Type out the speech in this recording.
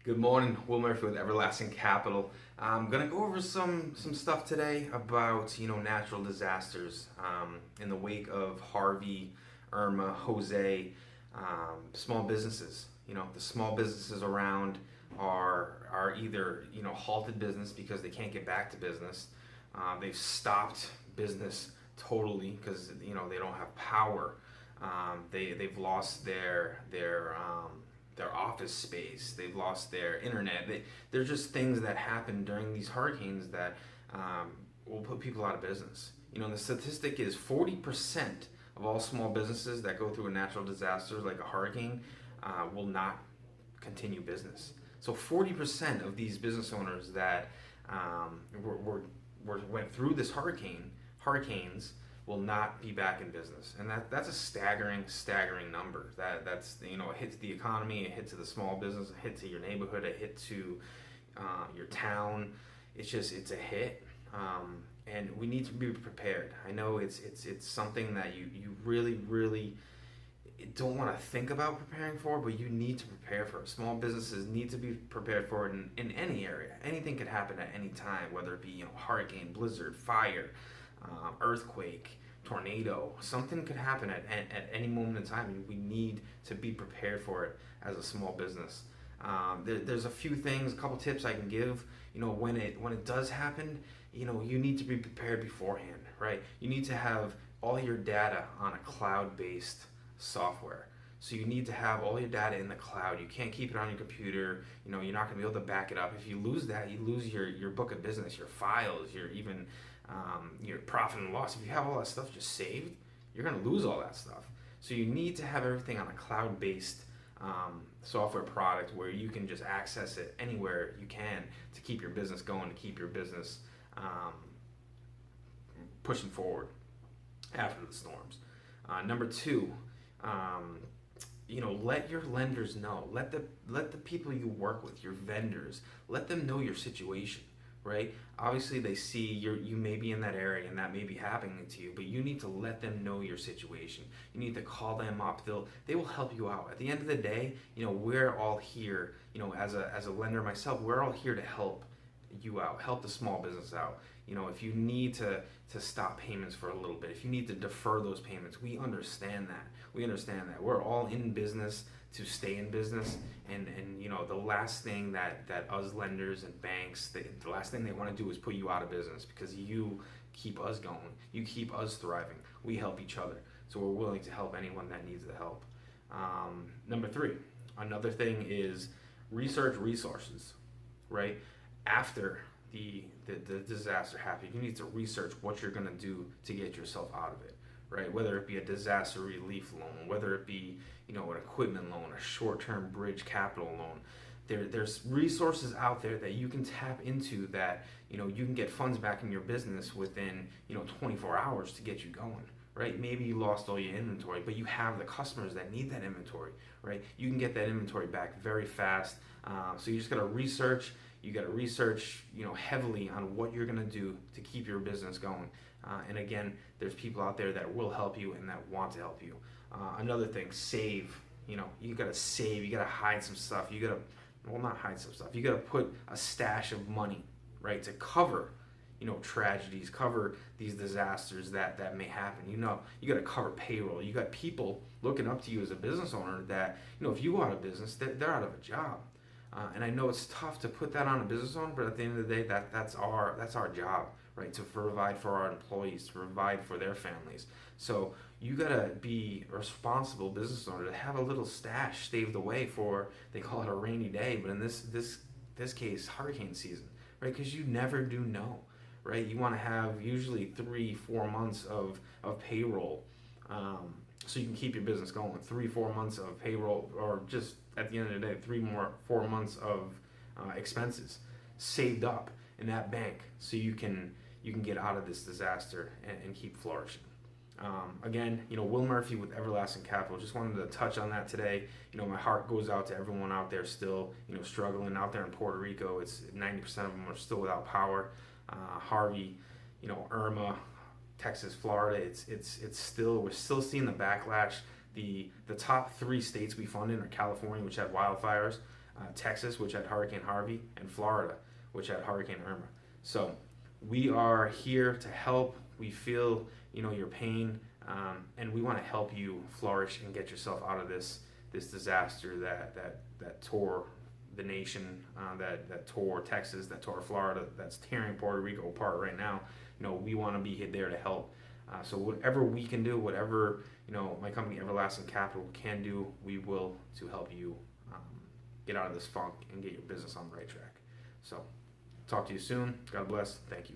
Good morning, Will Murphy with Everlasting Capital. I'm gonna go over some stuff today about natural disasters in the wake of Harvey, Irma, Jose, small businesses. The small businesses around are either halted business because they can't get back to business. They've stopped business totally because they don't have power. They've lost their office space. They've lost their internet. They're just things that happen during these hurricanes that will put people out of business. The statistic is 40% of all small businesses that go through a natural disaster like a hurricane will not continue business. So 40% of these business owners that went through this hurricanes will not be back in business, and that's a staggering number. That's a hit to the economy, a hit to the small business, a hit to your neighborhood, a hit to your town. It's a hit, and we need to be prepared. I know it's something that you really don't want to think about preparing for, but you need to prepare for it. Small businesses need to be prepared for it in any area. Anything could happen at any time, whether it be hurricane, blizzard, fire, earthquake, tornado. Something could happen at any moment in time, and we need to be prepared for it as a small business. There's a few things, a couple tips I can give. When it does happen, you need to be prepared beforehand, right? You need to have all your data on a cloud-based software. So you need to have all your data in the cloud. You can't keep it on your computer. You're not going to be able to back it up. If you lose that, you lose your book of business, your files, your profit and loss. If you have all that stuff just saved, you're going to lose all that stuff. So you need to have everything on a cloud-based software product where you can just access it anywhere you can to keep your business going, to keep your business pushing forward after the storms. Number two, let your lenders know. Let the people you work with, your vendors, let them know your situation, right? Obviously, they see you may be in that area and that may be happening to you, but you need to let them know your situation. You need to call them up. They will help you out. At the end of the day, we're all here. As a lender myself, we're all here to help you out, help the small business out. If you need to stop payments for a little bit, if you need to defer those payments, we understand that. We're all in business to stay in business, and the last thing that us lenders and banks, the last thing they want to do is put you out of business, because you keep us going, you keep us thriving, we help each other, so we're willing to help anyone that needs the help. Number three, another thing is research resources, right? After the disaster happened, you need to research what you're going to do to get yourself out of it, right? Whether it be a disaster relief loan, whether it be an equipment loan, a short-term bridge capital loan. There's resources out there that you can tap into that you can get funds back in your business within 24 hours to get you going, right? Maybe you lost all your inventory, but you have the customers that need that inventory, right? You can get that inventory back very fast. So you just got to research. You got to research, heavily on what you're going to do to keep your business going. And again, there's people out there that will help you and that want to help you. Another thing, save. You got to save. You got to hide some stuff. You got to, not hide some stuff. You got to put a stash of money, right, to cover, tragedies, cover these disasters that may happen. You got to cover payroll. You got people looking up to you as a business owner that, if you go out of business, they're out of a job. And I know it's tough to put that on a business owner, but at the end of the day, that's our job, right? To provide for our employees, to provide for their families. So you gotta be a responsible business owner to have a little stash staved away for, they call it a rainy day, but in this case, hurricane season, right? Because you never do know, right? You want to have usually 3-4 months of payroll. So you can keep your business going. 3-4 months of payroll, or just at the end of the day, 4 months of expenses saved up in that bank, so you can get out of this disaster and keep flourishing. Again, Will Murphy with Everlasting Capital. Just wanted to touch on that today. My heart goes out to everyone out there still, struggling out there in Puerto Rico. It's 90% of them are still without power. Harvey, Irma, Texas, Florida. We're still seeing the backlash. The top 3 states we fund in are California, which had wildfires, Texas, which had Hurricane Harvey, and Florida, which had Hurricane Irma. So we are here to help. We feel, your pain, and we want to help you flourish and get yourself out of this disaster that tore the nation, that tore Texas, that tore Florida, that's tearing Puerto Rico apart right now. We want to be there to help. So whatever we can do, whatever my company Everlasting Capital can do, we will, to help you get out of this funk and get your business on the right track. So talk to you soon. God bless. Thank you.